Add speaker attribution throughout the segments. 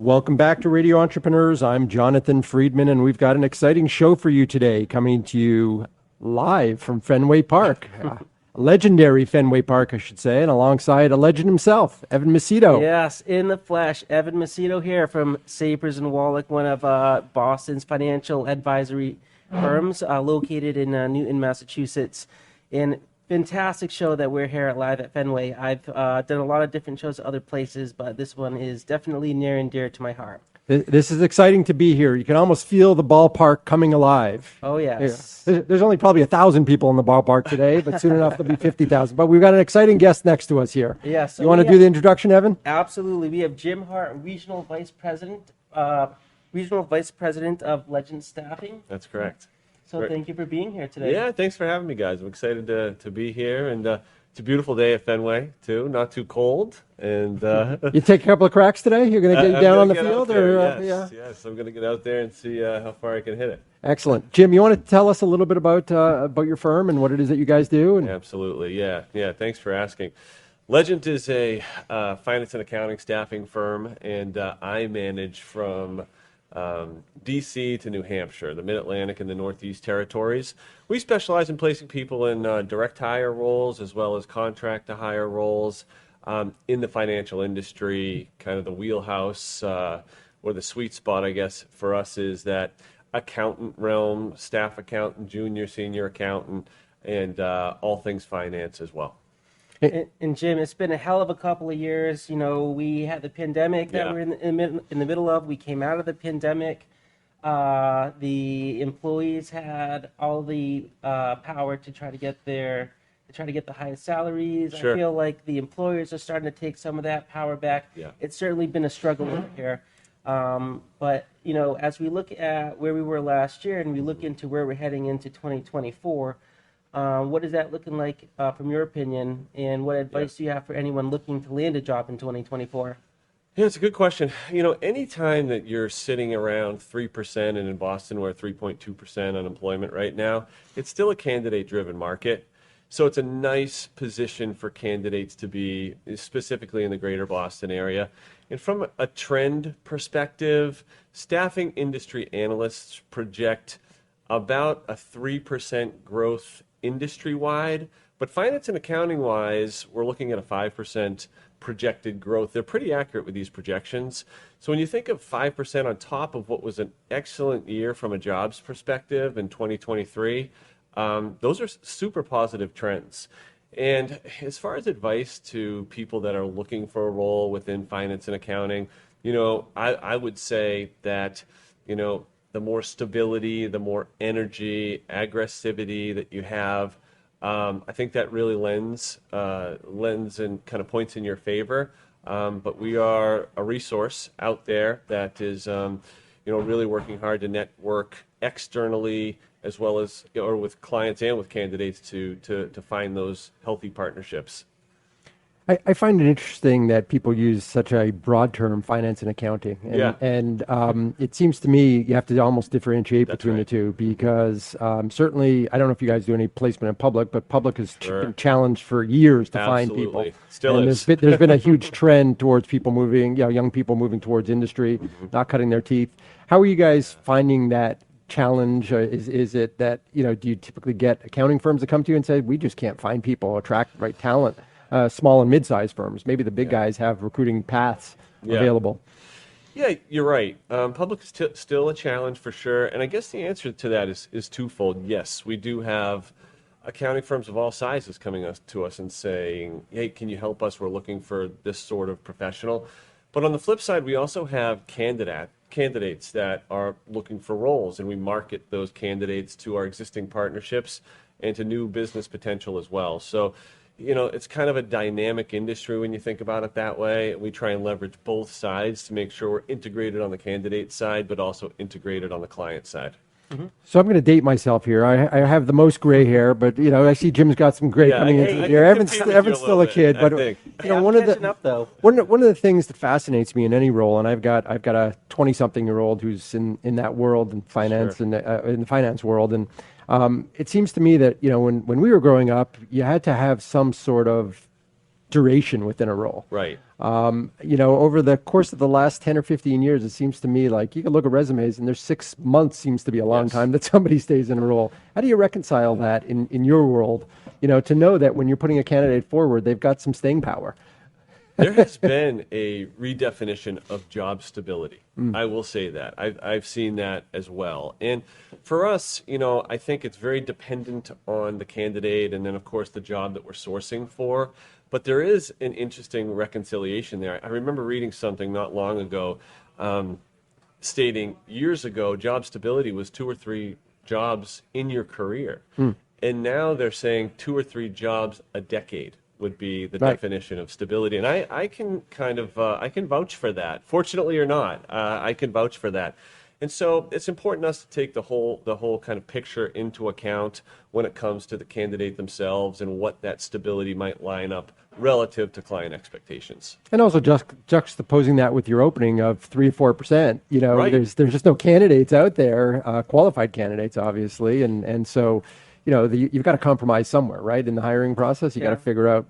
Speaker 1: Welcome back to Radio Entrepreneurs. I'm Jonathan Freedman, and we've got an exciting show for you today, coming to you live from Fenway Park. Legendary Fenway Park, I should say, and alongside a legend himself, Evan Macedo.
Speaker 2: Yes, in the flesh. Evan Macedo here from Sapers and Wallack, one of Boston's financial advisory firms located in Newton, Massachusetts. And fantastic show that we're here live at Fenway. I've done a lot of different shows at other places, but this one is definitely near and dear to my heart.
Speaker 1: This is exciting to be here. You can almost feel the ballpark coming alive.
Speaker 2: Oh, yes.
Speaker 1: Yeah. There's only probably 1,000 people in the ballpark today, but soon enough there'll be 50,000. But we've got an exciting guest next to us here.
Speaker 2: Yes. So
Speaker 1: you want to do the introduction, Evan?
Speaker 2: Absolutely. We have Jim Hart, Regional Vice President of Ledgent Staffing.
Speaker 3: That's correct.
Speaker 2: So thank you for being here today.
Speaker 3: Yeah, thanks for having me, guys. I'm excited to be here, and it's a beautiful day at Fenway too. Not too cold, and
Speaker 1: you take a couple of cracks today. You're going to get down on the field, or
Speaker 3: yes, I'm going to get out there and see how far I can hit it.
Speaker 1: Excellent, Jim. You want to tell us a little bit about your firm and what it is that you guys do?
Speaker 3: Absolutely, yeah. Thanks for asking. Ledgent is a finance and accounting staffing firm, and I manage from D.C. to New Hampshire, the Mid-Atlantic and the Northeast territories. We specialize in placing people in direct hire roles as well as contract to hire roles in the financial industry. Kind of the wheelhouse or the sweet spot, I guess, for us is that accountant realm, staff accountant, junior, senior accountant, and all things finance as well.
Speaker 2: And Jim, it's been a hell of a couple of years. You know, we had the pandemic that we're in the middle of. We came out of the pandemic. The employees had all the power to try to get the highest salaries.
Speaker 3: Sure.
Speaker 2: I feel like the employers are starting to take some of that power back.
Speaker 3: Yeah.
Speaker 2: It's certainly been a struggle over here. But, you know, as we look at where we were last year and we look into where we're heading into 2024, what is that looking like from your opinion, and what advice do you have for anyone looking to land a job in 2024?
Speaker 3: Yeah, it's a good question. You know, anytime that you're sitting around 3%, and in Boston we're at 3.2% unemployment right now, it's still a candidate-driven market. So it's a nice position for candidates to be, specifically in the greater Boston area. And from a trend perspective, staffing industry analysts project about a 3% growth industry-wide, but finance and accounting-wise, we're looking at a 5% projected growth. They're pretty accurate with these projections. So when you think of 5% on top of what was an excellent year from a jobs perspective in 2023, those are super positive trends. And as far as advice to people that are looking for a role within finance and accounting, you know, I would say that, you know, the more stability, the more energy, aggressivity that you have, I think that really lends and kind of points in your favor. But we are a resource out there that is, you know, really working hard to network externally as well as, or with clients and with candidates to find those healthy partnerships.
Speaker 1: I find it interesting that people use such a broad term, finance and accounting. And it seems to me you have to almost differentiate between the two, because certainly, I don't know if you guys do any placement in public, but public has been challenged for years to find people.
Speaker 3: Still
Speaker 1: and
Speaker 3: is.
Speaker 1: There's been a huge trend towards people moving, young people moving towards industry, not cutting their teeth. How are you guys finding that challenge? Is it that, you know, do you typically get accounting firms that come to you and say, we just can't find people, attract the right talent? Small and mid-sized firms, maybe the big guys have recruiting paths available.
Speaker 3: Yeah, you're right. Public is still a challenge for sure. And I guess the answer to that is twofold. Yes, we do have accounting firms of all sizes coming to us and saying, hey, can you help us? We're looking for this sort of professional. But on the flip side, we also have candidates that are looking for roles, and we market those candidates to our existing partnerships and to new business potential as well. So, you know, it's kind of a dynamic industry when you think about it that way. We try and leverage both sides to make sure we're integrated on the candidate side, but also integrated on the client side.
Speaker 1: Mm-hmm. So I'm going to date myself here. I have the most gray hair, but, you know, I see Jim's got some gray coming into here. Evan's still a kid, but you know, one of the things that fascinates me in any role, and I've got a 20-something-year-old who's in that world in finance and in the finance world, and it seems to me that, you know, when we were growing up, you had to have some sort of duration within a role.
Speaker 3: Right.
Speaker 1: Over the course of the last 10 or 15 years, it seems to me like you can look at resumes and there's 6 months seems to be a long time that somebody stays in a role. How do you reconcile that in your world, to know that when you're putting a candidate forward, they've got some staying power?
Speaker 3: There has been a redefinition of job stability. I will say that. I've seen that as well. And for us, I think it's very dependent on the candidate and then, of course, the job that we're sourcing for. But there is an interesting reconciliation there. I remember reading something not long ago stating years ago job stability was 2 or 3 jobs in your career. And now they're saying 2 or 3 jobs a decade would be the definition of stability. And I can kind of, I can vouch for that. Fortunately or not, I can vouch for that. And so it's important us to take the whole kind of picture into account when it comes to the candidate themselves and what that stability might line up relative to client expectations.
Speaker 1: And also just juxtaposing that with your opening of 3 or 4%, there's just no candidates out there, qualified candidates, obviously. And so, you've got to compromise somewhere, right? In the hiring process, you got to figure out,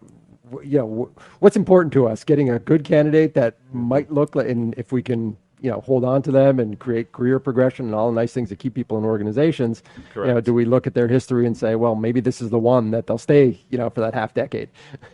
Speaker 1: what's important to us, getting a good candidate that might look like, and if we can, hold on to them and create career progression and all the nice things that keep people in organizations.
Speaker 3: Correct.
Speaker 1: Do we look at their history and say, well, maybe this is the one that they'll stay, for that half decade?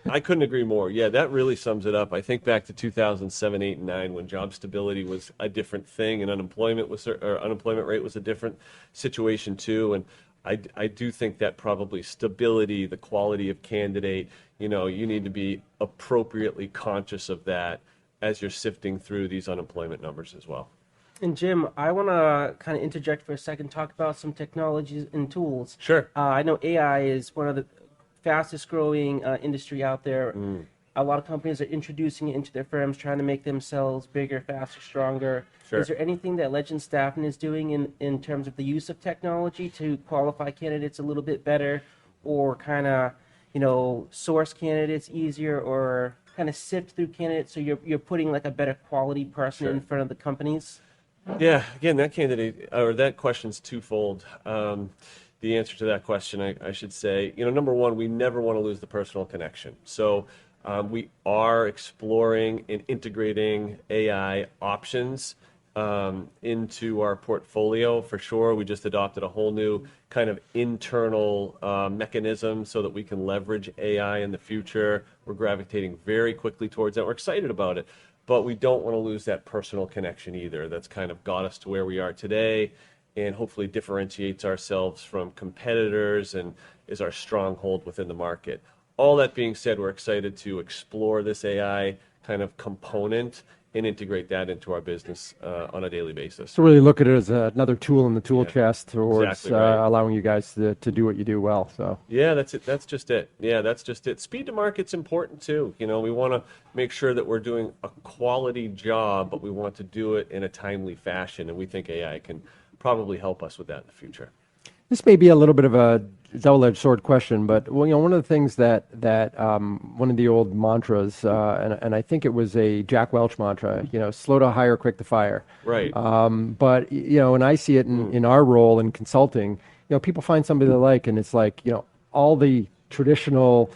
Speaker 3: I couldn't agree more. Yeah, that really sums it up. I think back to 2007, 8, and 9 when job stability was a different thing and unemployment rate was a different situation too. And I do think that probably stability, the quality of candidate, you need to be appropriately conscious of that as you're sifting through these unemployment numbers as well.
Speaker 2: And Jim, I want to kind of interject for a second, talk about some technologies and tools.
Speaker 3: Sure.
Speaker 2: I know AI is one of the fastest growing industry out there. A lot of companies are introducing it into their firms, trying to make themselves bigger, faster, stronger.
Speaker 3: Sure.
Speaker 2: Is there anything that Ledgent Staffing is doing in terms of the use of technology to qualify candidates a little bit better, or kind of, source candidates easier, or kind of sift through candidates so you're putting like a better quality person in front of the companies?
Speaker 3: Yeah, again, that question's twofold. The answer to that question, I should say, number one, we never want to lose the personal connection. So we are exploring and integrating AI options into our portfolio for sure. We just adopted a whole new kind of internal mechanism so that we can leverage AI in the future. We're gravitating very quickly towards that. We're excited about it, but we don't want to lose that personal connection either. That's kind of got us to where we are today and hopefully differentiates ourselves from competitors and is our stronghold within the market. All that being said, we're excited to explore this AI kind of component and integrate that into our business on a daily basis.
Speaker 1: So really look at it as another tool in the tool chest towards
Speaker 3: exactly right.
Speaker 1: allowing you guys to do what you do well. So
Speaker 3: yeah, that's it. That's just it. Yeah, that's just it. Speed to market's important too. We want to make sure that we're doing a quality job, but we want to do it in a timely fashion, and we think AI can probably help us with that in the future.
Speaker 1: This may be a little bit of a double-edged sword question, but one of the things that one of the old mantras, and I think it was a Jack Welch mantra, slow to hire, quick to fire.
Speaker 3: Right.
Speaker 1: But and I see it in our role in consulting. People find somebody they like, and it's like all the traditional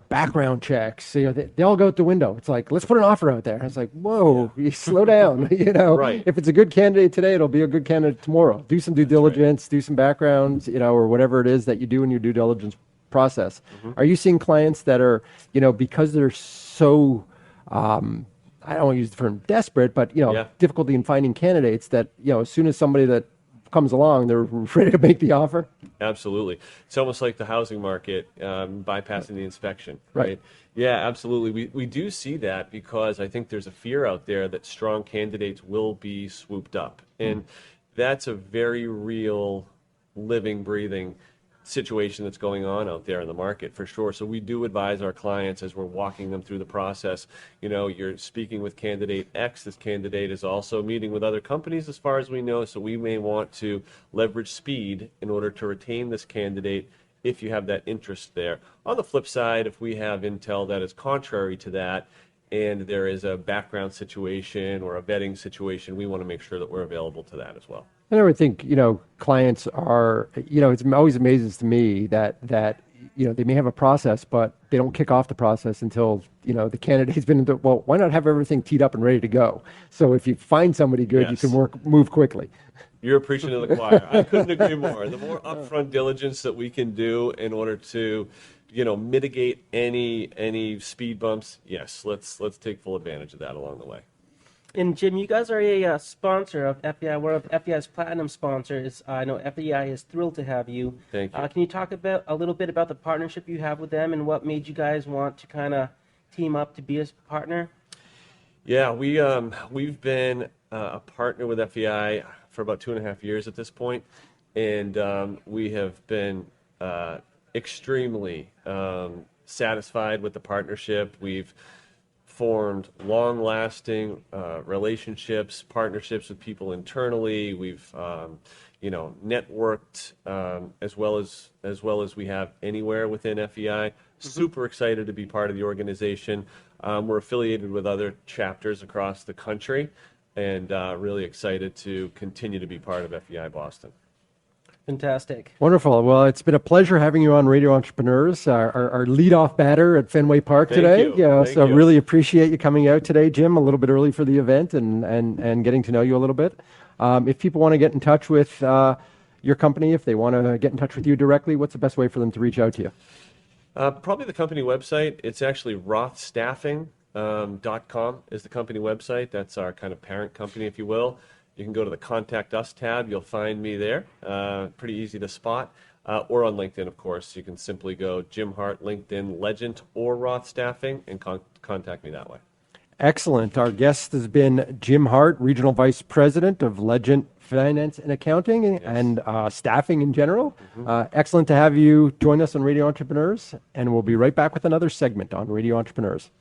Speaker 1: background checks. They all go out the window. It's like, let's put an offer out there. It's like, whoa, you slow down.
Speaker 3: Right.
Speaker 1: If it's a good candidate today, it'll be a good candidate tomorrow. Do some due diligence, do some backgrounds, or whatever it is that you do in your due diligence process. Are you seeing clients that are, because they're so, I don't want to use the term desperate, but difficulty in finding candidates that as soon as somebody that comes along, they're ready to make the offer?
Speaker 3: Absolutely. It's almost like the housing market bypassing the inspection, right? Yeah, absolutely. We do see that because I think there's a fear out there that strong candidates will be swooped up. And that's a very real, living, breathing situation that's going on out there in the market for sure. So we do advise our clients as we're walking them through the process. You're speaking with candidate X. This candidate is also meeting with other companies as far as we know. So we may want to leverage speed in order to retain this candidate if you have that interest there. On the flip side, if we have intel that is contrary to that and there is a background situation or a vetting situation, we want to make sure that we're available to that as well.
Speaker 1: I would think, clients are, it always amazes to me that they may have a process, but they don't kick off the process until the candidate's been, well, why not have everything teed up and ready to go? So if you find somebody good, you can move quickly.
Speaker 3: You're preaching to the choir. I couldn't agree more. The more upfront diligence that we can do in order to, mitigate any speed bumps, yes, let's take full advantage of that along the way.
Speaker 2: And Jim, you guys are a sponsor of FEI. We're of FEI's platinum sponsors. I know FEI is thrilled to have you.
Speaker 3: Thank you.
Speaker 2: Can you talk a little bit about the partnership you have with them and what made you guys want to kind of team up to be a partner?
Speaker 3: Yeah, we've been a partner with FEI for about 2.5 years at this point, and we have been extremely satisfied with the partnership. We've formed long-lasting relationships, partnerships with people internally. We've networked as well as we have anywhere within FEI. Super excited to be part of the organization. We're affiliated with other chapters across the country, and really excited to continue to be part of FEI Boston.
Speaker 2: Fantastic.
Speaker 1: Wonderful. Well, it's been a pleasure having you on Radio Entrepreneurs, our leadoff batter at Fenway Park today.
Speaker 3: Thank you.
Speaker 1: So really appreciate you coming out today, Jim, a little bit early for the event and getting to know you a little bit. If people want to get in touch with your company, if they want to get in touch with you directly, what's the best way for them to reach out to you?
Speaker 3: Probably the company website. It's actually rothstaffing.com is the company website. That's our kind of parent company, if you will. You can go to the Contact Us tab. You'll find me there. Pretty easy to spot. Or on LinkedIn, of course. You can simply go Jim Hart, LinkedIn, Ledgent, or Roth Staffing, and contact me that way.
Speaker 1: Excellent. Our guest has been Jim Hart, Regional Vice President of Ledgent Finance and Accounting and staffing in general. Excellent to have you join us on Radio Entrepreneurs, and we'll be right back with another segment on Radio Entrepreneurs.